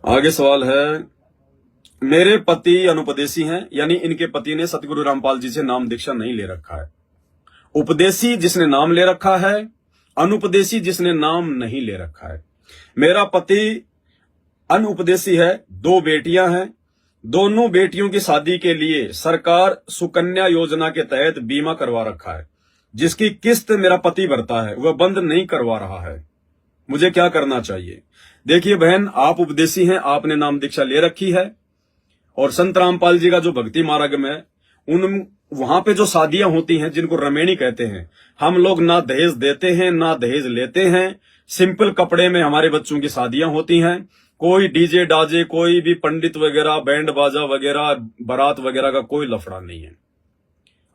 आगे सवाल है, मेरे पति अनुपदेशी हैं, यानी इनके पति ने सतगुरु रामपाल जी से नाम दीक्षा नहीं ले रखा है। उपदेशी जिसने नाम ले रखा है, अनुपदेशी जिसने नाम नहीं ले रखा है। मेरा पति अनुपदेशी है, 2 बेटियां हैं। दोनों बेटियों की शादी के लिए सरकार सुकन्या योजना के तहत बीमा करवा रखा है, जिसकी किस्त मेरा पति भरता है, वह बंद नहीं करवा रहा है। मुझे क्या करना चाहिए? देखिए बहन, आप उपदेशी हैं, आपने नाम दीक्षा ले रखी है, और संत रामपाल जी का जो भक्ति मार्ग में उन वहां पे जो शादियां होती हैं, जिनको रमेणी कहते हैं, हम लोग ना दहेज देते हैं ना दहेज लेते हैं। सिंपल कपड़े में हमारे बच्चों की शादियां होती हैं। कोई डीजे डाजे, कोई भी पंडित वगैरह, बैंड बाजा वगैरह, बारात वगैरह का कोई लफड़ा नहीं है।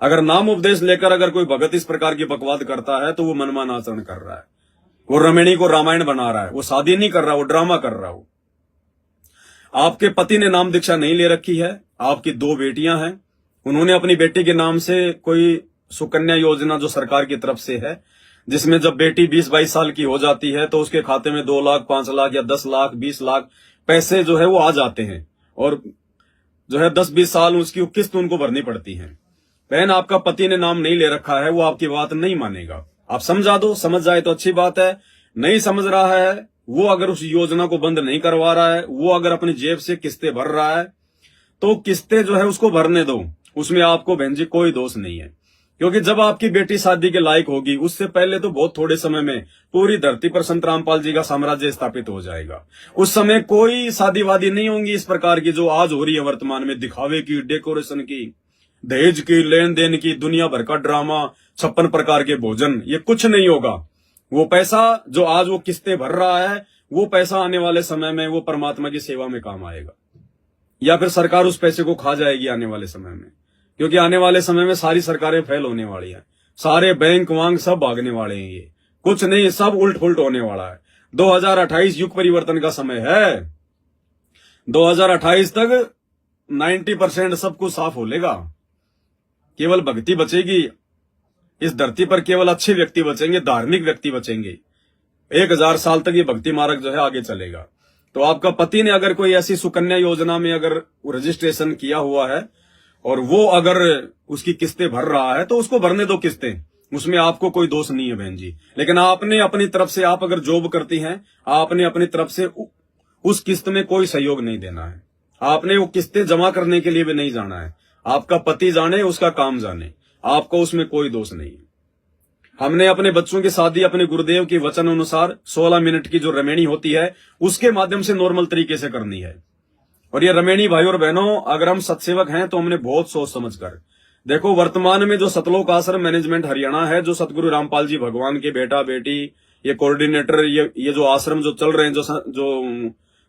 अगर नाम उपदेश लेकर अगर कोई भगत इस प्रकार की बकवाद करता है तो वो मनमान आचरण कर रहा है, वो रमेणी को रामायण बना रहा है, वो शादी नहीं कर रहा, वो ड्रामा कर रहा हो। आपके पति ने नाम दीक्षा नहीं ले रखी है, आपकी 2 बेटियां हैं, उन्होंने अपनी बेटी के नाम से कोई सुकन्या योजना जो सरकार की तरफ से है, जिसमें जब बेटी 20-22 साल की हो जाती है तो उसके खाते में 2 लाख, 5 लाख या 10 लाख, 20 लाख पैसे जो है वो आ जाते हैं, और जो है 10-20 साल उसकी किस्त उनको भरनी पड़ती है। बहन, आपका पति ने नाम नहीं ले रखा है, वो आपकी बात नहीं मानेगा। आप समझा दो, समझ जाए तो अच्छी बात है। नहीं समझ रहा है, वो अगर उस योजना को बंद नहीं करवा रहा है, वो अगर अपनी जेब से किस्तें भर रहा है, तो किस्तें जो है उसको भरने दो, उसमें आपको बहन जी कोई दोष नहीं है। क्योंकि जब आपकी बेटी शादी के लायक होगी, उससे पहले तो बहुत थोड़े समय में पूरी धरती पर संत रामपाल जी का साम्राज्य स्थापित हो जाएगा। उस समय कोई शादी वादी नहीं होंगी इस प्रकार की जो आज हो रही है वर्तमान में, दिखावे की, डेकोरेशन की, दहेज की, लेन देन की, दुनिया भर का ड्रामा, 56 प्रकार के भोजन, ये कुछ नहीं होगा। वो पैसा जो आज वो किस्तें भर रहा है, वो पैसा आने वाले समय में वो परमात्मा की सेवा में काम आएगा, या फिर सरकार उस पैसे को खा जाएगी आने वाले समय में। क्योंकि आने वाले समय में सारी सरकारें फेल होने वाली हैं, सारे बैंक वांग सब भागने वाले हैं, ये कुछ नहीं, सब उल्ट पुल्ट होने वाला है। 2028 युग परिवर्तन का समय है। 2028 तक 90% सब कुछ साफ हो लेगा, केवल भक्ति बचेगी इस धरती पर, केवल अच्छे व्यक्ति बचेंगे, धार्मिक व्यक्ति बचेंगे। 1000 साल तक ये भक्ति मार्ग जो है आगे चलेगा। तो आपका पति ने अगर कोई ऐसी सुकन्या योजना में अगर रजिस्ट्रेशन किया हुआ है और वो अगर उसकी किस्तें भर रहा है, तो उसको भरने दो किस्तें, उसमें आपको कोई दोष नहीं है बहन जी। लेकिन आपने अपनी तरफ से, आप अगर जॉब करती हैं, आपने अपनी तरफ से उस किस्त में कोई सहयोग नहीं देना है। आपने वो किस्तें जमा करने के लिए भी नहीं जाना है। आपका पति जाने, उसका काम जाने, आपको उसमें कोई दोष नहीं है। हमने अपने बच्चों की शादी अपने गुरुदेव के वचन अनुसार 16 मिनट की जो रमेणी होती है उसके माध्यम से नॉर्मल तरीके से करनी है। और ये रमेणी भाई और बहनों, अगर हम सत्सेवक हैं तो हमने बहुत सोच समझ कर, देखो वर्तमान में जो सतलोक आश्रम मैनेजमेंट हरियाणा है, जो सतगुरु रामपाल जी भगवान के बेटा बेटी, ये कोऑर्डिनेटर, ये जो आश्रम जो चल रहे हैं,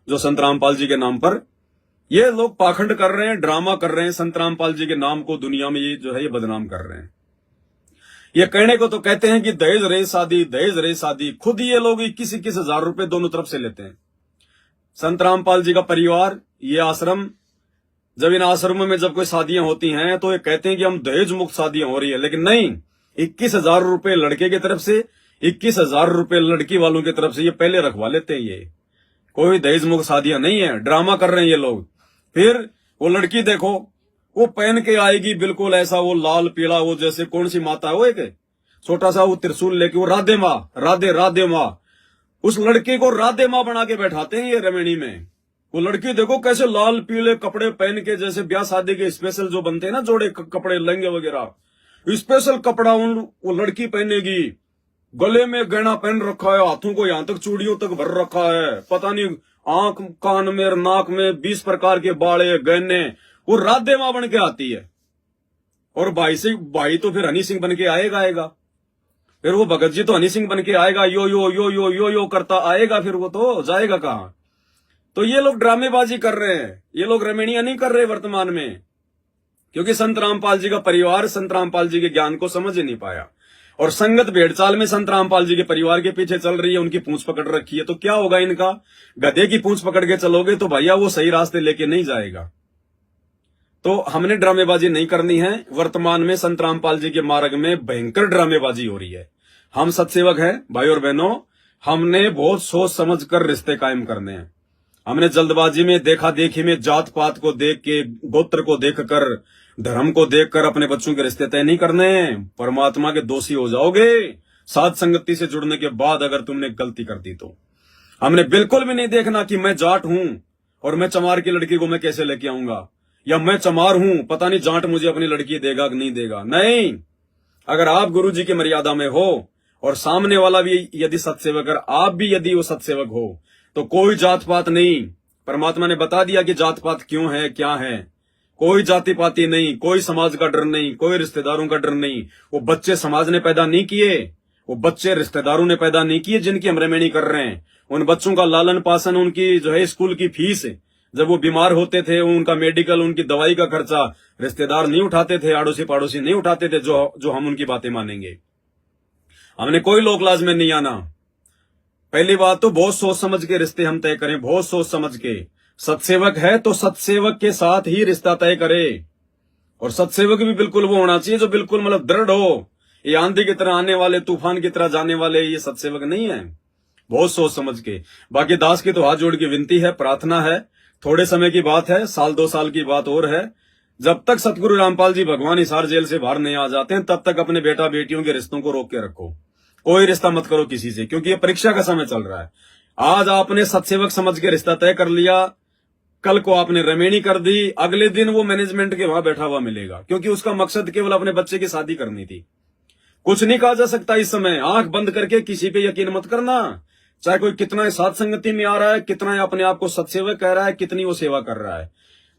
जो संत रामपाल जी के नाम पर, ये लोग पाखंड कर रहे हैं, ड्रामा कर रहे हैं, संत रामपाल जी के नाम को दुनिया में ये जो है ये बदनाम कर रहे हैं। ये कहने को तो कहते हैं कि दहेज रहे शादी, दहेज रहे शादी, खुद ये लोग 21-21 हजार रुपए दोनों तरफ से लेते हैं। संत रामपाल जी का परिवार, ये आश्रम, जब इन आश्रमों में जब कोई शादियां होती हैं तो ये कहते हैं कि हम दहेज मुक्त शादियां हो रही है, लेकिन नहीं, 21,000 रुपए लड़के की तरफ से, 21,000 रुपए लड़की वालों की तरफ से ये पहले रखवा लेते हैं। ये कोई दहेज मुक्त शादियां नहीं है, ड्रामा कर रहे हैं ये लोग। फिर वो लड़की देखो, वो पहन के आएगी बिल्कुल ऐसा, वो लाल पीला, वो जैसे कौन सी माता है वो, एक छोटा सा वो त्रिशूल लेके, वो राधे माँ, राधे राधे माँ, उस लड़के को राधे माँ बना के बैठाते हैं ये रमेणी में। वो लड़की देखो कैसे लाल पीले कपड़े पहन के, जैसे ब्याह शादी के स्पेशल जो बनते हैं ना जोड़े कपड़े, लहंगे वगैरह, स्पेशल कपड़ा वो लड़की पहनेगी, गले में गहना पहन रखा है, हाथों को यहां तक चूड़ियों तक भर रखा है, पता नहीं आंख कान में नाक में 20 प्रकार के बाड़े गहने, वो राधे माँ बन के आती है। और भाई तो फिर हनी सिंह बन के आएगा, फिर वो भगत जी तो हनी सिंह बन के आएगा, यो यो यो यो यो यो करता आएगा, फिर वो तो जाएगा कहां। तो ये लोग ड्रामेबाजी कर रहे हैं, ये लोग रमेणियां नहीं कर रहे वर्तमान में, क्योंकि संत रामपाल जी का परिवार संत रामपाल जी के ज्ञान को समझ ही नहीं पाया, और संगत भेड़चाल में संत रामपाल जी के परिवार के पीछे चल रही है, उनकी पूंछ पकड़ रखी है। तो क्या होगा इनका? गधे की पूंछ पकड़ के चलोगे तो भैया वो सही रास्ते लेके नहीं जाएगा। तो हमने ड्रामेबाजी नहीं करनी है। वर्तमान में संत रामपाल जी के मार्ग में भयंकर ड्रामेबाजी हो रही है। हम सत्सेवक हैं भाई और बहनों, हमने बहुत सोच समझ कर रिश्ते कायम करने हैं। हमने जल्दबाजी में, देखा देखी में, जात पात को देख के, गोत्र को देखकर, धर्म को देखकर अपने बच्चों के रिश्ते तय नहीं करने। परमात्मा के दोषी हो जाओगे साध संगति से जुड़ने के बाद, अगर तुमने गलती कर दी तो। हमने बिल्कुल भी नहीं देखना कि मैं जाट हूं और मैं चमार की लड़की को मैं कैसे लेके आऊंगा, या मैं चमार हूं, पता नहीं जाट मुझे अपनी लड़की देगा कि नहीं देगा। नहीं, अगर आप गुरु जी की मर्यादा में हो और सामने वाला भी यदि सत्सेवक, अगर आप भी यदि वो सत्सेवक हो, तो कोई जात पात नहीं। परमात्मा ने बता दिया कि जात पात क्यों है, क्या है। कोई जाति पाति नहीं, कोई समाज का डर नहीं, कोई रिश्तेदारों का डर नहीं। वो बच्चे समाज ने पैदा नहीं किए, वो बच्चे रिश्तेदारों ने पैदा नहीं किए जिनकी हम रेमेनी कर रहे हैं। उन बच्चों का लालन पालन, उनकी जो है स्कूल की फीस, जब वो बीमार होते थे उनका मेडिकल, उनकी दवाई का खर्चा रिश्तेदार नहीं उठाते थे, आड़ोसी पाड़ोसी नहीं उठाते थे, जो हम उनकी बातें मानेंगे। हमने कोई लोक लाज में नहीं आना। पहली बात तो बहुत सोच समझ के रिश्ते हम तय करें, बहुत सोच समझ के। सत्सेवक है तो सत्सेवक के साथ ही रिश्ता तय करे, और सत्सेवक भी बिल्कुल वो होना चाहिए जो बिल्कुल मतलब दृढ़ हो। ये आंधी की तरह आने वाले, तूफान की तरह जाने वाले ये सत्सेवक नहीं है। बहुत सोच समझ के। बाकी दास की तो हाथ जोड़ के विनती है, प्रार्थना है, थोड़े समय की बात है, 1-2 साल की बात और है। जब तक सतगुरु रामपाल जी भगवान हिसार जेल से बाहर नहीं आ जाते हैं, तब तक अपने बेटा बेटियों के रिश्तों को रोक के रखो। कोई रिश्ता मत करो किसी से, क्योंकि ये परीक्षा का समय चल रहा है। आज आपने सत्सेवक समझ के रिश्ता तय कर लिया, कल को आपने रमेणी कर दी, अगले दिन वो मैनेजमेंट के वहां बैठा हुआ मिलेगा, क्योंकि उसका मकसद केवल अपने बच्चे की शादी करनी थी। कुछ नहीं कहा जा सकता इस समय। आंख बंद करके किसी पे यकीन मत करना, चाहे कोई कितना साध संगति में आ रहा है, कितना अपने आप को सत्सेवक कह रहा है, कितनी वो सेवा कर रहा है।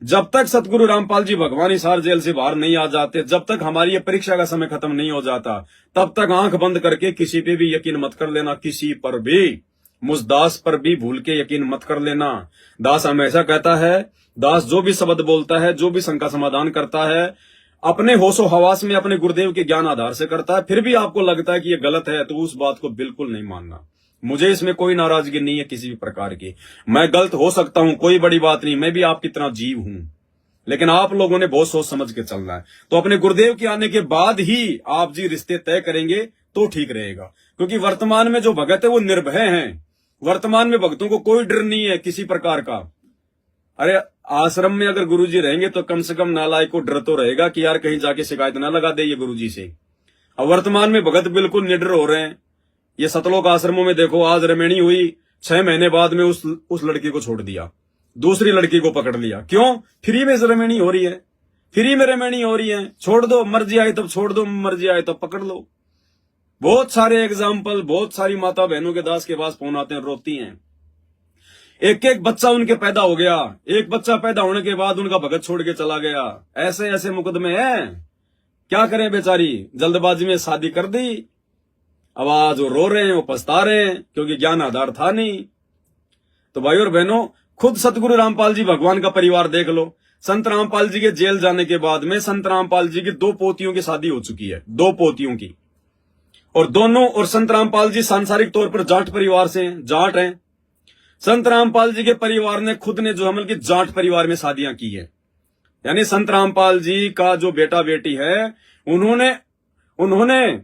जब तक सतगुरु रामपाल जी भगवान हिसार जेल से बाहर नहीं आ जाते, जब तक हमारी ये परीक्षा का समय खत्म नहीं हो जाता, तब तक आंख बंद करके किसी पे भी यकीन मत कर लेना, किसी पर भी। मुझ दास पर भी भूल के यकीन मत कर लेना। दास हमेशा कहता है, दास जो भी शब्द बोलता है, जो भी शंका समाधान करता है, अपने होशो हवास में अपने गुरुदेव के ज्ञान आधार से करता है। फिर भी आपको लगता है कि ये गलत है, तो उस बात को बिल्कुल नहीं मानना। मुझे इसमें कोई नाराजगी नहीं है किसी भी प्रकार की। मैं गलत हो सकता हूं, कोई बड़ी बात नहीं, मैं भी आपकी तरह जीव हूं, लेकिन आप लोगों ने बहुत सोच समझ के चलना है। तो अपने गुरुदेव के आने के बाद ही आप जी रिश्ते तय करेंगे तो ठीक रहेगा, क्योंकि वर्तमान में जो भगत है वो निर्भय हैं। वर्तमान में भक्तों को कोई डर नहीं है किसी प्रकार का। अरे आश्रम में अगर गुरुजी रहेंगे तो कम से कम नालायक को डर तो रहेगा कि यार कहीं जाके शिकायत ना लगा दे ये गुरुजी से। अब वर्तमान में भगत बिल्कुल निडर हो रहे हैं। ये सतलोक आश्रमों में देखो, आज रमेणी हुई, 6 महीने बाद में उस लड़की को छोड़ दिया, दूसरी लड़की को पकड़ लिया। क्यों? फ्री में रमेणी हो रही है, फ्री में रमेणी हो रही है। छोड़ दो, मर्जी आए तब छोड़ दो, मर्जी आए तब पकड़ लो। बहुत सारे एग्जाम्पल, बहुत सारी माता बहनों के दास के पास फोन आते हैं, रोती हैं। एक एक बच्चा उनके पैदा हो गया, एक बच्चा पैदा होने के बाद उनका भगत छोड़ के चला गया। ऐसे ऐसे मुकदमे हैं। क्या करें बेचारी, जल्दबाजी में शादी कर दी, अब आज वो रो रहे हैं, वो पछता रहे हैं, क्योंकि ज्ञान आधार था नहीं। तो भाई और बहनों, खुद सतगुरु रामपाल जी भगवान का परिवार देख लो। संत रामपाल जी के जेल जाने के बाद में संत रामपाल जी की 2 पोतियों की शादी हो चुकी है, 2 पोतियों की। और दोनों, और संत रामपाल जी सांसारिक तौर पर जाट परिवार से हैं, जाट हैं। संत रामपाल जी के परिवार ने खुद ने जो हमल की जाट परिवार में शादियां की है। यानी संत रामपाल जी का जो बेटा बेटी है, उन्होंने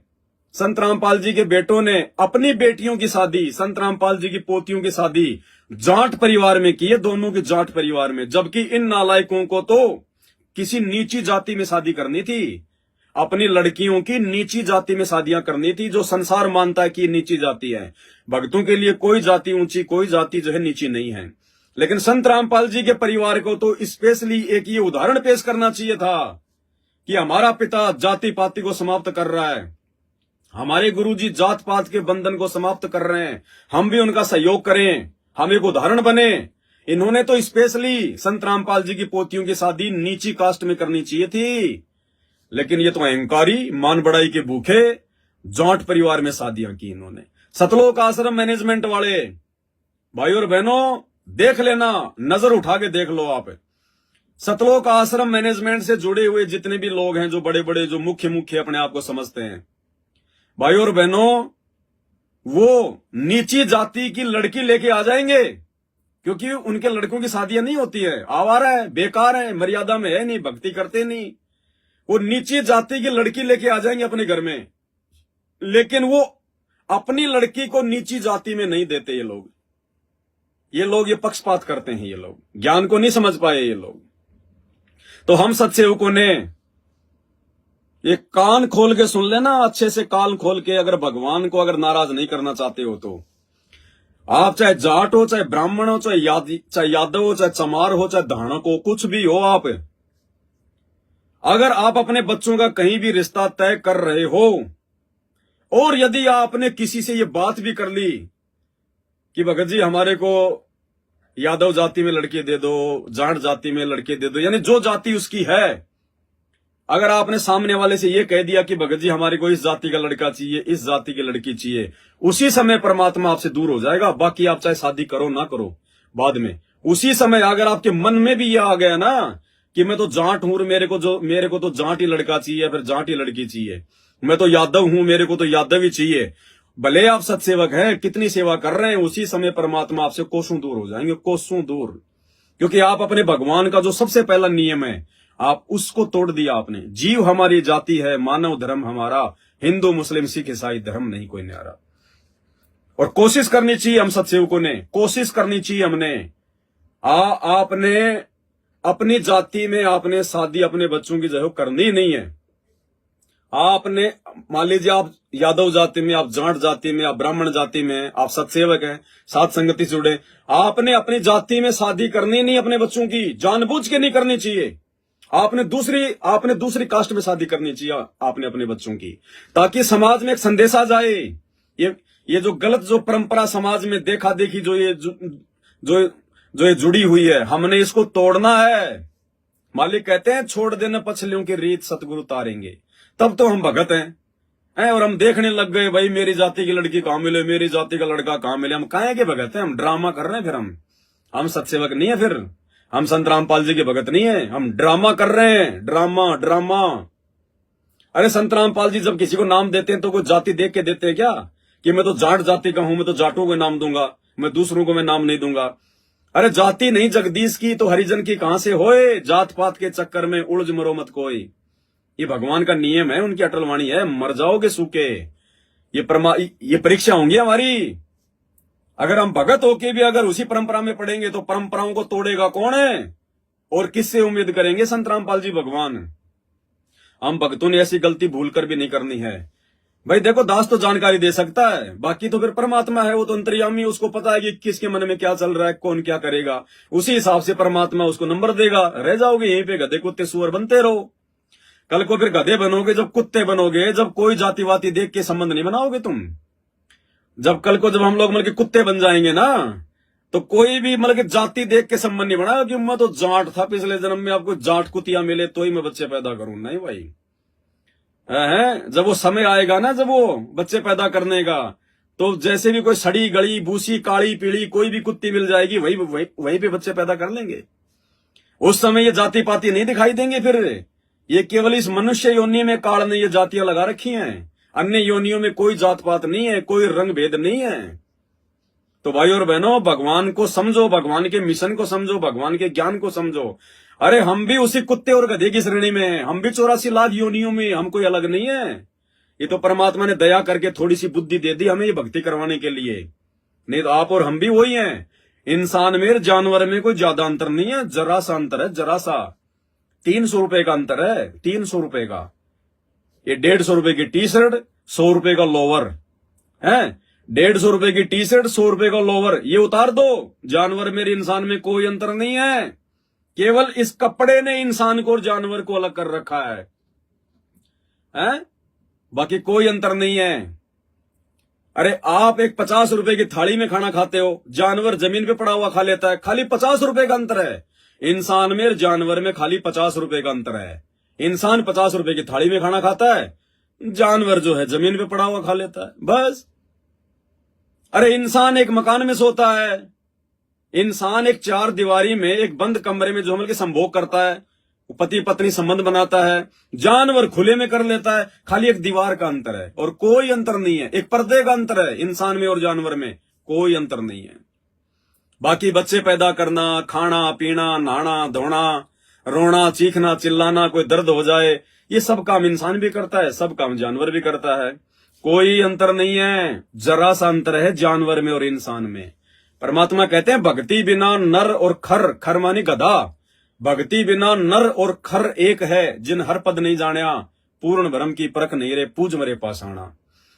संत रामपाल जी के बेटों ने अपनी बेटियों की शादी, संत रामपाल जी की पोतियों की शादी जाट परिवार में की है, दोनों के जाट परिवार में। जबकि इन नालायकों को तो किसी नीची जाति में शादी करनी थी, अपनी लड़कियों की नीची जाति में शादियां करनी थी, जो संसार मानता है कि नीची जाति है। भक्तों के लिए कोई जाति ऊंची, कोई जाति जो है नीची नहीं है। लेकिन संत रामपाल जी के परिवार को तो स्पेशली एक ये उदाहरण पेश करना चाहिए था कि हमारा पिता जाति पाति को समाप्त कर रहा है, हमारे गुरुजी जात पात के बंधन को समाप्त कर रहे हैं, हम भी उनका सहयोग करें, हम एक उदाहरण बने। इन्होंने तो स्पेशली संत रामपाल जी की पोतियों की शादी नीची कास्ट में करनी चाहिए थी, लेकिन ये तो अहंकारी, मान बढ़ाई के भूखे जाट परिवार में शादियां की इन्होंने। सतलोक आश्रम मैनेजमेंट वाले भाई और बहनों, देख लेना, नजर उठा के देख लो आप। सतलोक आश्रम मैनेजमेंट से जुड़े हुए जितने भी लोग हैं, जो बड़े बड़े, जो मुख्य अपने आप को समझते हैं, भाई और बहनों, वो नीची जाति की लड़की लेके आ जाएंगे, क्योंकि उनके लड़कों की शादियां नहीं होती है, आवारा है, बेकार है, मर्यादा में है नहीं, भक्ति करते नहीं। वो नीची जाति की लड़की लेके आ जाएंगे अपने घर में, लेकिन वो अपनी लड़की को नीची जाति में नहीं देते ये लोग। ये लोग ये पक्षपात करते हैं, ये लोग ज्ञान को नहीं समझ पाए ये लोग। तो हम सत्सेवकों ने ये कान खोल के सुन लेना, अच्छे से कान खोल के। अगर भगवान को अगर नाराज नहीं करना चाहते हो तो आप चाहे जाट हो, चाहे ब्राह्मण हो, चाहे यादव हो, चाहे चमार हो, चाहे धाणक हो, कुछ भी हो आप, अगर आप अपने बच्चों का कहीं भी रिश्ता तय कर रहे हो और यदि आपने किसी से ये बात भी कर ली कि भगत जी हमारे को यादव जाति में लड़के दे दो, जाट जाति में लड़के दे दो, यानी जो जाति उसकी है, अगर आपने सामने वाले से ये कह दिया कि भगत जी हमारे को इस जाति का लड़का चाहिए, इस जाति की लड़की चाहिए, उसी समय परमात्मा आपसे दूर हो जाएगा। बाकी आप चाहे शादी करो ना करो बाद में, उसी समय अगर आपके मन में भी ये आ गया ना कि मैं तो जाट हूं, मेरे को तो जाट ही लड़का चाहिए, फिर जाट ही लड़की चाहिए, मैं तो यादव हूं, मेरे को तो यादव ही चाहिए, भले आप सत्सेवक हैं, कितनी सेवा कर रहे हैं, उसी समय परमात्मा आपसे कोसों दूर हो जाएंगे, कोसों दूर। क्योंकि आप अपने भगवान का जो सबसे पहला नियम है आप उसको तोड़ दिया आपने। जीव हमारी जाति है, मानव धर्म हमारा, हिंदू मुस्लिम सिख ईसाई धर्म नहीं कोई न्यारा। और कोशिश करनी चाहिए हम सत्सेवकों ने, कोशिश करनी चाहिए हमने। आपने अपनी जाति में आपने शादी अपने बच्चों की जो करनी नहीं है। आपने मान लीजिए आप यादव जाति में, आप जाट जाति में, आप ब्राह्मण जाति में, आप सत्सेवक हैं, साथ संगति से जुड़े, आपने अपनी जाति में शादी करनी नहीं अपने बच्चों की, जानबूझ के नहीं करनी चाहिए। आपने दूसरी कास्ट में शादी करनी चाहिए आपने अपने बच्चों की, ताकि समाज में एक संदेश आ जाए। ये जो गलत जो परंपरा समाज में देखा देखी जो ये जुड़ी हुई है, हमने इसको तोड़ना है। मालिक कहते हैं छोड़ देना पछलियों की रीत सतगुरु तारेंगे। तब तो हम भगत हैं और हम देखने लग गए भाई मेरी जाति की लड़की कहां मिले, मेरी जाति का लड़का कहां मिले। हम काहे के भगत हैं? हम ड्रामा कर रहे हैं। फिर हम सत्सेवक नहीं है, फिर हम संत रामपाल जी के भगत नहीं है, हम ड्रामा कर रहे हैं। ड्रामा। अरे संत रामपाल जी जब किसी को नाम देते हैं तो कोई जाति देख के देते हैं क्या कि मैं तो जाट जाति का हूं, मैं तो जाटों को नाम दूंगा, मैं दूसरों को मैं नाम नहीं दूंगा। अरे जाति नहीं जगदीश की तो हरिजन की कहां से होए, जात पात के चक्कर में उलझ मरो मत कोई। ये भगवान का नियम है, उनकी अटल वाणी है, मर जाओगे सूखे। ये परीक्षा होंगी हमारी। अगर हम भगत होके भी अगर उसी परंपरा में पड़ेंगे तो परंपराओं को तोड़ेगा कौन है और किससे उम्मीद करेंगे? संत रामपाल जी भगवान। हम भक्तों ने ऐसी गलती भूल कर भी नहीं करनी है। भाई देखो, दास तो जानकारी दे सकता है, बाकी तो फिर परमात्मा है, वो तो अंतर्यामी, उसको पता है कि किसके मन में क्या चल रहा है, कौन क्या करेगा, उसी हिसाब से परमात्मा उसको नंबर देगा। रह जाओगे यहीं पे गधे कुत्ते सुअर बनते रहो। कल को फिर गधे बनोगे जब कुत्ते बनोगे, जब कोई जाति वाति देख के संबंध नहीं बनाओगे तुम। जब कल को जब हम लोग मतलब कुत्ते बन जाएंगे ना, तो कोई भी मतलब जाति देख के संबंध नहीं बनाएगा कि मैं तो जाट था पिछले जन्म में, आपको जाट कुतिया मिले तो ही मैं बच्चे पैदा करूं। नहीं भाई, जब वो समय आएगा ना, जब वो बच्चे पैदा करने का, तो जैसे भी कोई सड़ी गली भूसी काली पीली कोई भी कुत्ती मिल जाएगी, वही पे बच्चे पैदा कर लेंगे। उस समय ये जाति पाति नहीं दिखाई देंगे। फिर ये केवल इस मनुष्य योनि में काल ने ये जातियां लगा रखी हैं, अन्य योनियों में कोई जात पात नहीं है, कोई रंग भेद नहीं है। तो भाई और बहनों, भगवान को समझो, भगवान के मिशन को समझो, भगवान के ज्ञान को समझो। अरे हम भी उसी कुत्ते और गधे की श्रेणी में हैं, हम भी 84 लाख योनियों में, हम कोई अलग नहीं है। ये तो परमात्मा ने दया करके थोड़ी सी बुद्धि दे दी हमें ये भक्ति करवाने के लिए, नहीं तो आप और हम भी वही हैं। इंसान में जानवर में कोई ज्यादा अंतर नहीं है, जरा सा अंतर है, जरा सा। 300 रुपए का अंतर है, 300 रुपए का। ये 150 रुपए की टी शर्ट, 100 रुपए का लोवर है। 150 रुपए की टी शर्ट, 100 रुपए का लोवर, ये उतार दो। जानवर में इंसान में कोई अंतर नहीं है, केवल इस कपड़े ने इंसान को और जानवर को अलग कर रखा है? बाकी कोई अंतर नहीं है। अरे आप एक 50 रुपए की थाली में खाना खाते हो, जानवर जमीन पे पड़ा हुआ खा लेता है, खाली 50 रुपए का अंतर है। इंसान में और जानवर में खाली 50 रुपए का अंतर है। इंसान 50 रुपए की थाली में खाना खाता है, जानवर जो है जमीन पे पड़ा हुआ खा लेता है, बस। अरे इंसान एक मकान में सोता है, इंसान एक 4 दीवारी में एक बंद कमरे में जो हम लोग संभोग करता है, पति पत्नी संबंध बनाता है। जानवर खुले में कर लेता है, खाली एक दीवार का अंतर है और कोई अंतर नहीं है। एक पर्दे का अंतर है, इंसान में और जानवर में कोई अंतर नहीं है। बाकी बच्चे पैदा करना, खाना पीना, नहाना धोना, रोना चीखना चिल्लाना, कोई दर्द हो जाए, ये सब काम इंसान भी करता है, सब काम जानवर भी करता है। कोई अंतर नहीं है, जरा सा अंतर है जानवर में और इंसान में। परमात्मा कहते हैं भक्ति बिना नर और खर, खर मानी गधा, भक्ति बिना नर और खर एक है, जिन हर पद नहीं जानिया, पूर्ण भ्रम की परख नहीं रे, पूज मरे पाषाणा।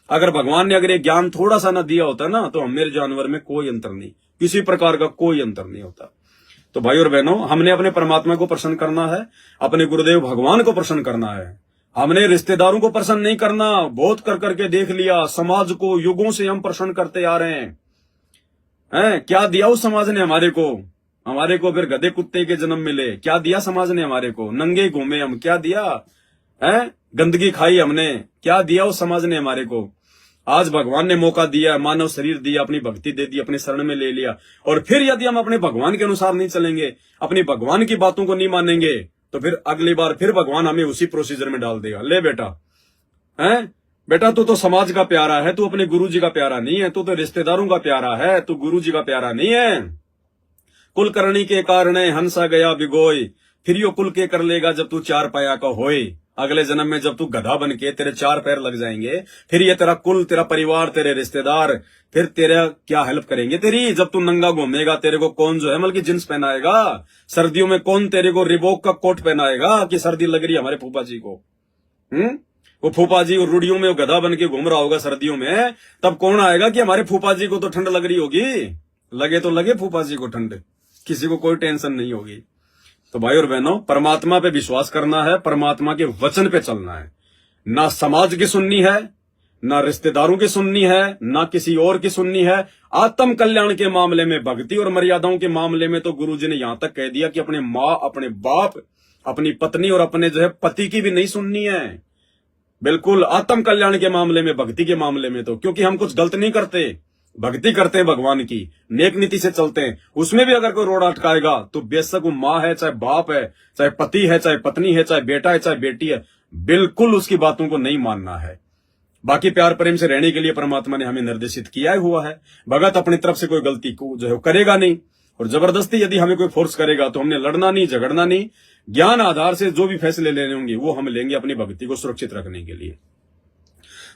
अगर भगवान ने अगर ये ज्ञान थोड़ा सा ना दिया होता ना, तो हम मेरे जानवर में कोई अंतर नहीं, किसी प्रकार का कोई अंतर नहीं होता। तो भाई और बहनों, हमने अपने परमात्मा को प्रसन्न करना है, अपने गुरुदेव भगवान को प्रसन्न करना है, हमने रिश्तेदारों को प्रसन्न नहीं करना। बहुत कर करके देख लिया, समाज को युगों से हम प्रसन्न करते आ रहे हैं। क्या दिया उस समाज ने हमारे को फिर गधे कुत्ते के जन्म मिले, क्या दिया समाज ने हमारे को, नंगे घूमे हम, क्या दिया है, गंदगी खाई हमने, क्या दिया उस समाज ने हमारे को। आज भगवान ने मौका दिया, मानव शरीर दिया, अपनी भक्ति दे दी, अपने शरण में ले लिया, और फिर यदि हम अपने भगवान के अनुसार नहीं चलेंगे, अपनी भगवान की बातों को नहीं मानेंगे, तो फिर अगली बार फिर भगवान हमें उसी प्रोसीजर में डाल देगा। ले बेटा, बेटा तू तो समाज का प्यारा है, तू अपने गुरु जी का प्यारा नहीं है, तू तो रिश्तेदारों का प्यारा है, तू गुरु जी का प्यारा नहीं है। कुल करनी के कारण हंसा गया बिगोय, फिर यो कुल के कर लेगा जब तू चार पाया का होए। अगले जन्म में जब तू गधा बन के तेरे चार पैर लग जाएंगे, फिर ये तेरा कुल, तेरा परिवार, तेरे रिश्तेदार फिर तेरा क्या हेल्प करेंगे तेरी। जब तू नंगा घूमेगा, तेरे को कौन जो है मतलब जींस पहनाएगा, सर्दियों में कौन तेरे को रिबोक का कोट पहनाएगा कि सर्दी लग रही है हमारे फूफा जी को। वो फूफा जी और रूढ़ियों में वो गधा बन के घूम रहा होगा सर्दियों में, तब कौन आएगा कि हमारे फूफा जी को तो ठंड लग रही होगी। लगे तो लगे फूफा जी को ठंड, किसी को कोई टेंशन नहीं होगी। तो भाई और बहनों, परमात्मा पे विश्वास करना है, परमात्मा के वचन पे चलना है, ना समाज की सुननी है, ना रिश्तेदारों की सुननी है, ना किसी और की सुननी है। आत्म कल्याण के मामले में, भक्ति और मर्यादाओं के मामले में तो गुरु जी ने यहां तक कह दिया कि अपने माँ, अपने बाप, अपनी पत्नी और अपने जो है पति की भी नहीं सुननी है। बिल्कुल आत्म कल्याण के मामले में, भक्ति के मामले में तो, क्योंकि हम कुछ गलत नहीं करते, भक्ति करते हैं भगवान की, नेक नीति से चलते हैं। उसमें भी अगर कोई रोड़ा अटकाएगा तो बेशक वो माँ है, चाहे बाप है, चाहे पति है, चाहे पत्नी है, चाहे बेटा है, चाहे बेटी है, बिल्कुल उसकी बातों को नहीं मानना है। बाकी प्यार प्रेम से रहने के लिए परमात्मा ने हमें निर्देशित किया हुआ है। भगत अपनी तरफ से कोई गलती को जो है करेगा नहीं, और जबरदस्ती यदि हमें कोई फोर्स करेगा तो हमने लड़ना नहीं, झगड़ना नहीं। ज्ञान आधार से जो भी फैसले लेने होंगे वो हम लेंगे अपनी भक्ति को सुरक्षित रखने के लिए।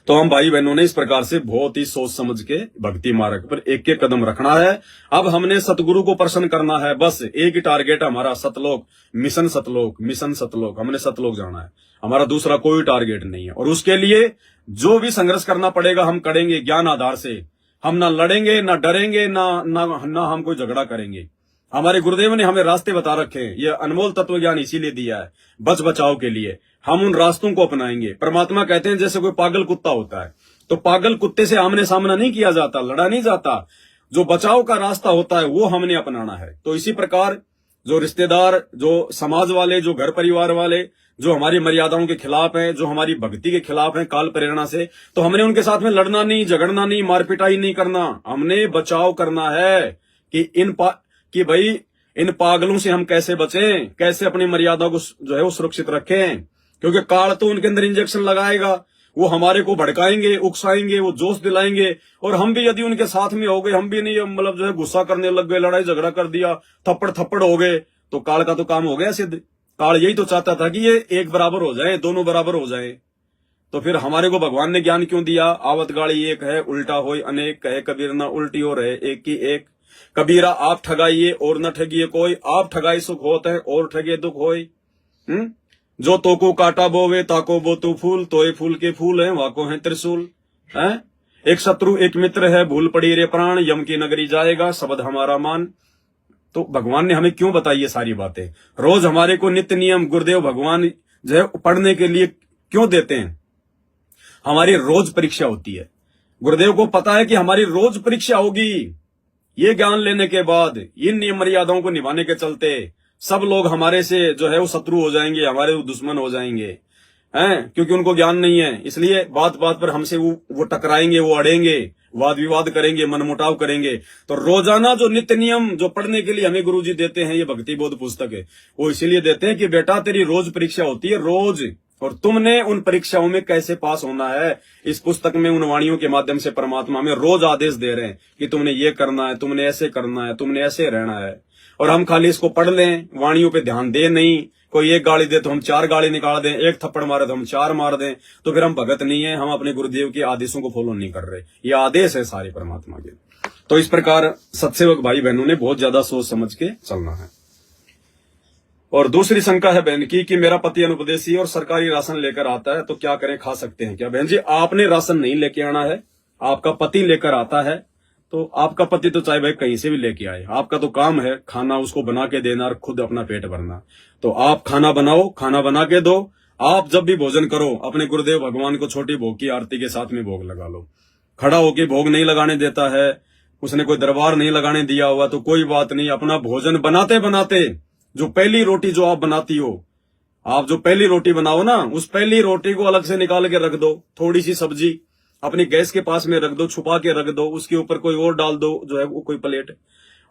तो हम भाई बहनों ने इस प्रकार से बहुत ही सोच समझ के भक्ति मार्ग पर एक एक कदम रखना है। अब हमने सतगुरु को प्रसन्न करना है, बस एक ही टारगेट हमारा, सतलोक, मिशन सतलोक, मिशन सतलोक, हमने सतलोक जाना है, हमारा दूसरा कोई टारगेट नहीं है। और उसके लिए जो भी संघर्ष करना पड़ेगा हम करेंगे ज्ञान आधार से। हम ना लड़ेंगे, ना डरेंगे, ना हम कोई झगड़ा करेंगे। हमारे गुरुदेव ने हमें रास्ते बता रखे हैं, ये अनमोल तत्व ज्ञान इसीलिए दिया है, बच बचाव के लिए। हम उन रास्तों को अपनाएंगे। परमात्मा कहते हैं जैसे कोई पागल कुत्ता होता है, तो पागल कुत्ते से आमने सामना नहीं किया जाता, लड़ा नहीं जाता, जो बचाव का रास्ता होता है वो हमने अपनाना है। तो इसी प्रकार जो रिश्तेदार, जो समाज वाले, जो घर परिवार वाले, जो हमारी मर्यादाओं के खिलाफ हैं, जो हमारी भक्ति के खिलाफ हैं काल प्रेरणा से, तो हमने उनके साथ में लड़ना नहीं, झगड़ना नहीं, मारपिटाई नहीं करना। हमने बचाव करना है कि भाई इन पागलों से हम कैसे बचें, कैसे अपनी मर्यादा को जो है वो सुरक्षित रखें। क्योंकि काल तो उनके अंदर इंजेक्शन लगाएगा, वो हमारे को भड़काएंगे, उकसाएंगे, वो जोश दिलाएंगे, और हम भी यदि उनके साथ में हो गए, हम भी नहीं मतलब जो है गुस्सा करने लग गए, लड़ाई झगड़ा कर दिया, थप्पड़ थप्पड़ हो गए, तो काल का तो काम हो गया सिद्ध। काल यही तो चाहता था कि ये एक बराबर हो जाए, दोनों बराबर हो जाए। तो फिर हमारे को भगवान ने ज्ञान क्यों दिया? आवत गाड़ी एक है, उल्टा होई अनेक, कहे कबीर ना उल्टी हो रहे एक की एक। कबीरा आप ठगाइए और न ठगिए कोई, आप ठगाई सुख होते हैं और ठगे दुख होई। जो तोको काटा बोवे ताको बो तू फूल, तोए फूल के फूल हैं वाको हैं त्रिशूल। एक शत्रु एक मित्र है, भूल पड़ी रे प्राण, यम की नगरी जाएगा शब्द हमारा मान। तो भगवान ने हमें क्यों बताई ये सारी बातें? रोज हमारे को नित्य नियम गुरुदेव भगवान जो है पढ़ने के लिए क्यों देते हैं? हमारी रोज परीक्षा होती है। गुरुदेव को पता है कि हमारी रोज परीक्षा होगी। ये ज्ञान लेने के बाद, इन नियम मर्यादाओं को निभाने के चलते सब लोग हमारे से जो है वो शत्रु हो जाएंगे, हमारे वो दुश्मन हो जाएंगे, क्योंकि उनको ज्ञान नहीं है। इसलिए बात बात पर हमसे वो टकराएंगे, वो अड़ेंगे, वाद विवाद करेंगे, मनमुटाव करेंगे। तो रोजाना जो नित्य नियम जो पढ़ने के लिए हमें गुरुजी देते हैं, ये भक्ति बोध पुस्तक है, वो इसीलिए देते हैं कि बेटा तेरी रोज परीक्षा होती है, रोज, और तुमने उन परीक्षाओं में कैसे पास होना है। इस पुस्तक में उन वाणियों के माध्यम से परमात्मा हमें रोज आदेश दे रहे हैं कि तुमने ये करना है, तुमने ऐसे करना है, तुमने ऐसे रहना है। और हम खाली इसको पढ़ लें, वाणियों पे ध्यान दे नहीं। कोई एक गाली दे तो हम चार गाली निकाल दें, एक थप्पड़ मारे तो हम चार मार दें, तो फिर हम भगत नहीं है, हम अपने गुरुदेव के आदेशों को फॉलो नहीं कर रहे। ये आदेश है सारे परमात्मा के। तो इस प्रकार सत्सेवक भाई बहनों ने बहुत ज्यादा सोच समझ के चलना है। और दूसरी शंका है बहन की कि मेरा पति अनुपदेशी और सरकारी राशन लेकर आता है तो क्या करें, खा सकते हैं क्या? बहन जी, आपने राशन नहीं लेके आना है, आपका पति लेकर आता है। तो आपका पति तो चाहे भाई कहीं से भी लेके आए, आपका तो काम है खाना उसको बना के देना और खुद अपना पेट भरना। तो आप खाना बनाओ, खाना बना के दो। आप जब भी भोजन करो अपने गुरुदेव भगवान को छोटी भोग की आरती के साथ में भोग लगा लो। खड़ा होके भोग नहीं लगाने देता है, उसने कोई दरबार नहीं लगाने दिया हुआ तो कोई बात नहीं, अपना भोजन बनाते बनाते जो पहली रोटी जो आप बनाती हो, आप जो पहली रोटी बनाओ ना, उस पहली रोटी को अलग से निकाल के रख दो। थोड़ी सी सब्जी अपनी गैस के पास में रख दो, छुपा के रख दो, उसके ऊपर कोई और डाल दो जो है वो कोई प्लेट।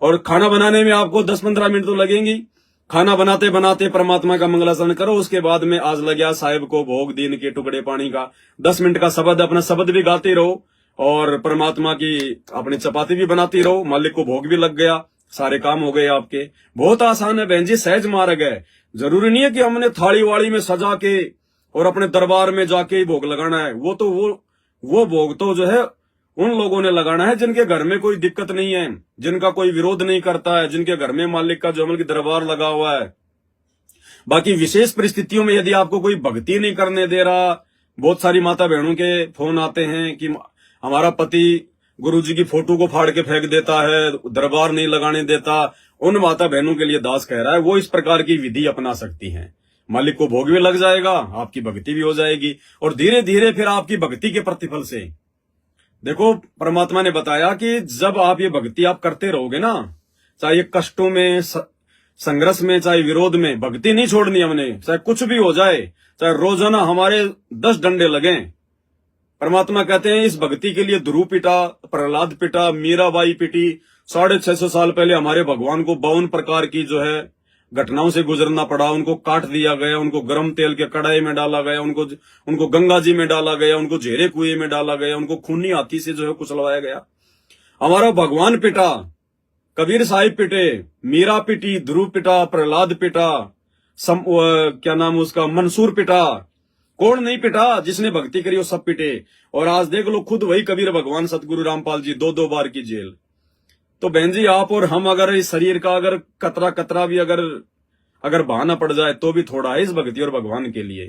और खाना बनाने में आपको 10-15 मिनट तो लगेंगी। खाना बनाते बनाते परमात्मा का मंगलाचरण करो, उसके बाद में आज लग गया साहिब को भोग दिन के टुकड़े पानी का 10 मिनट का शब्द, अपना शब्द भी गाते रहो और परमात्मा की अपनी चपाती भी बनाती रहो, मालिक को भोग भी लग गया, सारे काम हो गए आपके। बहुत आसान है बहन जी, सहज मार्ग है। जरूरी नहीं है कि हमने थाली वाली में सजा के और अपने दरबार में जाके ही भोग लगाना है। वो तो वो भोग तो जो है उन लोगों ने लगाना है जिनके घर में कोई दिक्कत नहीं है, जिनका कोई विरोध नहीं करता है, जिनके घर में मालिक का जो अमल की दरबार लगा हुआ है। बाकी विशेष परिस्थितियों में यदि आपको कोई भक्ति नहीं करने दे रहा, बहुत सारी माता बहनों के फोन आते हैं कि हमारा पति गुरुजी की फोटो को फाड़ के फेंक देता है, दरबार नहीं लगाने देता। उन माता बहनों के लिए दास कह रहा है वो इस प्रकार की विधि अपना सकती हैं, मालिक को भोग भी लग जाएगा, आपकी भक्ति भी हो जाएगी और धीरे धीरे फिर आपकी भक्ति के प्रतिफल से देखो, परमात्मा ने बताया कि जब आप ये भक्ति आप करते रहोगे ना, चाहे ये कष्टों में, संघर्ष में, चाहे विरोध में, भक्ति नहीं छोड़नी हमने। चाहे कुछ भी हो जाए, चाहे रोजाना हमारे 10 डंडे लगे, परमात्मा कहते हैं इस भक्ति के लिए ध्रुव पिटा, प्रहलाद पिटा, मीराबाई पिटी। 650 साल पहले हमारे भगवान को 52 प्रकार की जो है घटनाओं से गुजरना पड़ा, उनको काट दिया गया, उनको गर्म तेल के कड़ाई में डाला गया, उनको गंगा जी में डाला गया, उनको झेरे कुएं में डाला गया, उनको खूनी हाथी से जो है कुचलवाया गया। हमारा भगवान पिटा, कबीर साहिब पिटे, मीरा पिटी, ध्रुव पिटा, प्रहलाद पिटा, क्या नाम उसका, मंसूर पिटा। कौन नहीं पिटा? जिसने भक्ति करी वो सब पिटे। और आज देख लो खुद वही कबीर भगवान सतगुरु रामपाल जी 2-2 बार की जेल। तो बहन जी, आप और हम अगर इस शरीर का अगर कतरा भी अगर बहाना पड़ जाए तो भी थोड़ा है इस भक्ति और भगवान के लिए।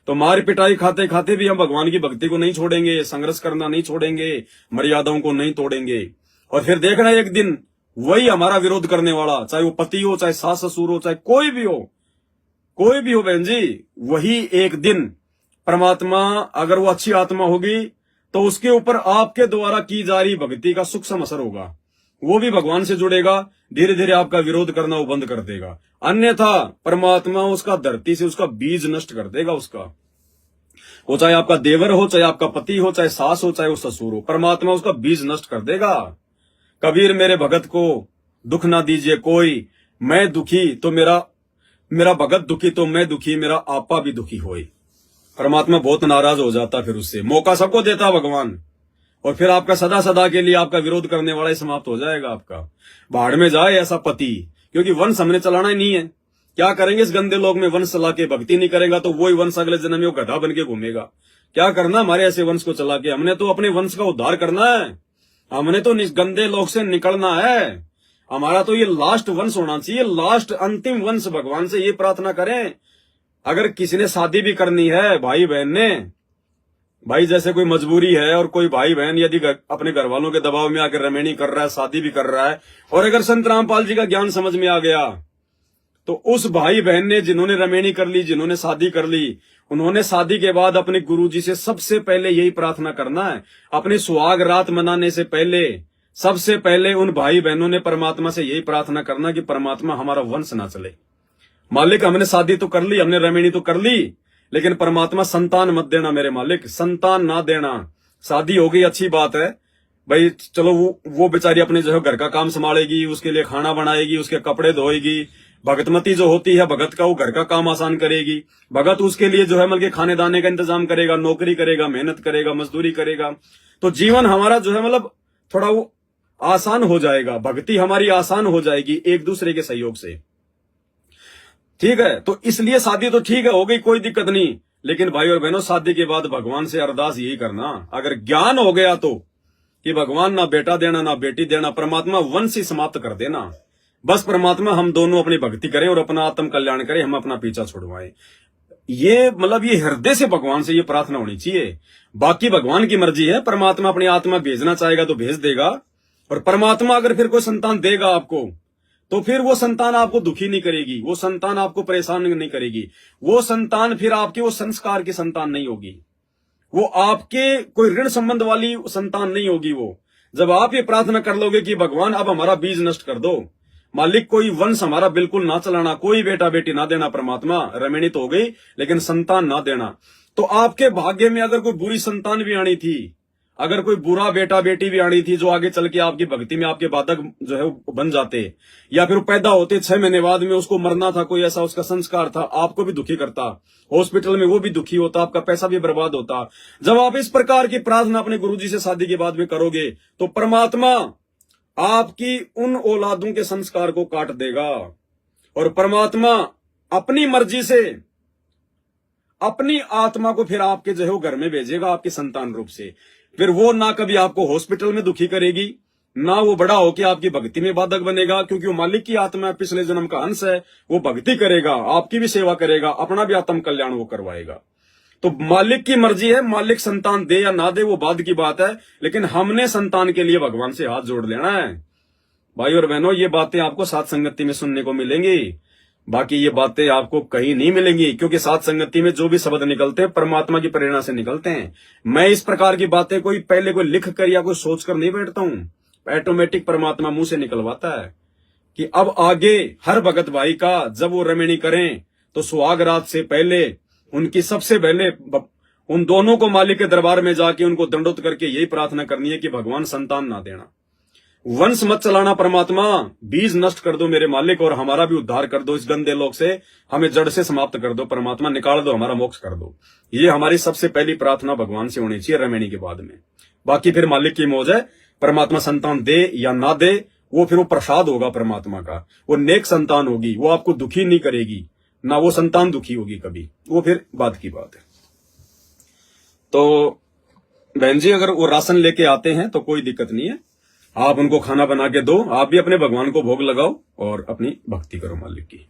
तो मार पिटाई खाते खाते भी हम भगवान की भक्ति को नहीं छोड़ेंगे, संघर्ष करना नहीं छोड़ेंगे, मर्यादाओं को नहीं तोड़ेंगे। और फिर देखना एक दिन वही हमारा विरोध करने वाला, चाहे वो पति हो, चाहे सास ससुर हो, चाहे कोई भी हो बहन जी, वही एक दिन परमात्मा, अगर वो अच्छी आत्मा होगी तो उसके ऊपर आपके द्वारा की जा रही भक्ति का सूक्ष्म असर होगा, वो भी भगवान से जुड़ेगा, धीरे धीरे आपका विरोध करना वो बंद कर देगा। अन्यथा परमात्मा उसका धरती से उसका बीज नष्ट कर देगा उसका। वो चाहे आपका देवर हो, चाहे आपका पति हो, चाहे सास हो, चाहे वो ससुर हो, परमात्मा उसका बीज नष्ट कर देगा। कबीर मेरे भगत को दुख ना दीजिए कोई, मैं दुखी तो मेरा भगत दुखी तो मैं दुखी, मेरा आपा भी दुखी होए। परमात्मा बहुत नाराज हो जाता, फिर उससे मौका सबको देता भगवान, और फिर आपका सदा सदा के लिए आपका विरोध करने वाला ही समाप्त हो जाएगा आपका। भाड़ में जाए ऐसा पति, क्योंकि वंश हमने चलाना ही नहीं है। क्या करेंगे इस गंदे लोग में? वंश चला के भक्ति नहीं करेगा तो वही वंश अगले जन्म में वो गधा बन के घूमेगा। क्या करना हमारे ऐसे वंश को चला के? हमने तो अपने वंश का उद्धार करना है, हमने तो इस गंदे लोग से निकलना है। हमारा तो ये लास्ट वंश होना चाहिए, लास्ट अंतिम वंश। भगवान से ये प्रार्थना करें। अगर किसी ने शादी भी करनी है भाई बहन ने, भाई जैसे कोई मजबूरी है और कोई भाई बहन यदि अपने घर वालों के दबाव में आकर रमेणी कर रहा है, शादी भी कर रहा है, और अगर संत रामपाल जी का ज्ञान समझ में आ गया तो उस भाई बहन ने जिन्होंने रमेणी कर ली, जिन्होंने शादी कर ली, उन्होंने शादी के बाद अपने गुरुजी से सबसे पहले यही प्रार्थना करना है। अपनी सुहाग रात मनाने से पहले सबसे पहले उन भाई बहनों ने परमात्मा से यही प्रार्थना करना कि परमात्मा हमारा वंश ना चले। मालिक हमने शादी तो कर ली, हमने रमेणी तो कर ली, लेकिन परमात्मा संतान मत देना मेरे मालिक, संतान ना देना। शादी हो गई अच्छी बात है भाई, चलो वो बेचारी अपने जो है घर का काम संभालेगी, उसके लिए खाना बनाएगी, उसके कपड़े धोएगी। भगतमती जो होती है भगत का, वो घर का काम आसान करेगी। भगत उसके लिए जो है मतलब खाने दाने का इंतजाम करेगा, नौकरी करेगा, मेहनत करेगा, मजदूरी करेगा। तो जीवन हमारा जो है मतलब थोड़ा वो आसान हो जाएगा, भक्ति हमारी आसान हो जाएगी एक दूसरे के सहयोग से। ठीक है, तो इसलिए शादी तो ठीक है, हो गई, कोई दिक्कत नहीं। लेकिन भाई और बहनों, शादी के बाद भगवान से अरदास यही करना, अगर ज्ञान हो गया तो कि भगवान ना बेटा देना ना बेटी देना, परमात्मा वंश ही समाप्त कर देना। बस परमात्मा हम दोनों अपनी भक्ति करें और अपना आत्म कल्याण करें, हम अपना पीछा छुड़वाएं। ये मतलब ये हृदय से भगवान से ये प्रार्थना होनी चाहिए। बाकी भगवान की मर्जी है, परमात्मा अपनी आत्मा भेजना चाहेगा तो भेज देगा। और परमात्मा अगर फिर कोई संतान देगा आपको, तो फिर वो संतान आपको दुखी नहीं करेगी, वो संतान आपको परेशान नहीं करेगी। वो संतान फिर आपके वो संस्कार की संतान नहीं होगी, वो आपके कोई ऋण संबंध वाली संतान नहीं होगी। वो जब आप ये प्रार्थना कर लोगे कि भगवान अब हमारा बीज नष्ट कर दो, मालिक कोई वंश हमारा बिल्कुल ना चलाना, कोई बेटा बेटी ना देना, परमात्मा रमणीय तो हो गई लेकिन संतान ना देना, तो आपके भाग्य में अगर कोई बुरी संतान भी आनी थी, अगर कोई बुरा बेटा बेटी भी आनी थी जो आगे चल के आपकी भक्ति में आपके बाधक जो है वो बन जाते, या फिर पैदा होते 6 महीने बाद में उसको मरना था, कोई ऐसा उसका संस्कार था, आपको भी दुखी करता, हॉस्पिटल में वो भी दुखी होता, आपका पैसा भी बर्बाद होता। जब आप इस प्रकार की प्रार्थना अपने गुरुजी से शादी के बाद में करोगे तो परमात्मा आपकी उन औलादों के संस्कार को काट देगा और परमात्मा अपनी मर्जी से अपनी आत्मा को फिर आपके जो है वो घर में भेजेगा आपके संतान रूप से। फिर वो ना कभी आपको हॉस्पिटल में दुखी करेगी, ना वो बड़ा होकर आपकी भक्ति में बाधक बनेगा, क्योंकि वो मालिक की आत्मा पिछले जन्म का अंश है। वो भक्ति करेगा, आपकी भी सेवा करेगा, अपना भी आत्म कल्याण वो करवाएगा। तो मालिक की मर्जी है, मालिक संतान दे या ना दे वो बाद की बात है, लेकिन हमने संतान के लिए भगवान से हाथ जोड़ लेना है। भाई और बहनों, ये बातें आपको साथ संगति में सुनने को मिलेंगी, बाकी ये बातें आपको कहीं नहीं मिलेंगी, क्योंकि साथ संगति में जो भी शब्द निकलते हैं परमात्मा की प्रेरणा से निकलते हैं। मैं इस प्रकार की बातें कोई पहले कोई लिख कर या कोई सोच कर नहीं बैठता हूं, ऑटोमेटिक परमात्मा मुंह से निकलवाता है कि अब आगे हर भगत भाई का जब वो रमणी करें तो सुहाग रात से पहले उनकी सबसे पहले उन दोनों को मालिक के दरबार में जाके उनको दंडोत करके यही प्रार्थना करनी है कि भगवान संतान ना देना, वंश मत चलाना, परमात्मा बीज नष्ट कर दो मेरे मालिक, और हमारा भी उद्धार कर दो इस गंदे लोक से, हमें जड़ से समाप्त कर दो, परमात्मा निकाल दो, हमारा मोक्ष कर दो। ये हमारी सबसे पहली प्रार्थना भगवान से होनी चाहिए रमणी के बाद में। बाकी फिर मालिक की मौज है, परमात्मा संतान दे या ना दे वो फिर वो प्रसाद होगा परमात्मा का, वो नेक संतान होगी, वो आपको दुखी नहीं करेगी, ना वो संतान दुखी होगी कभी, वो फिर बाद की बात है। तो बहन जी अगर वो राशन लेके आते हैं तो कोई दिक्कत नहीं है, आप उनको खाना बना के दो, आप भी अपने भगवान को भोग लगाओ और अपनी भक्ति करो मालिक की।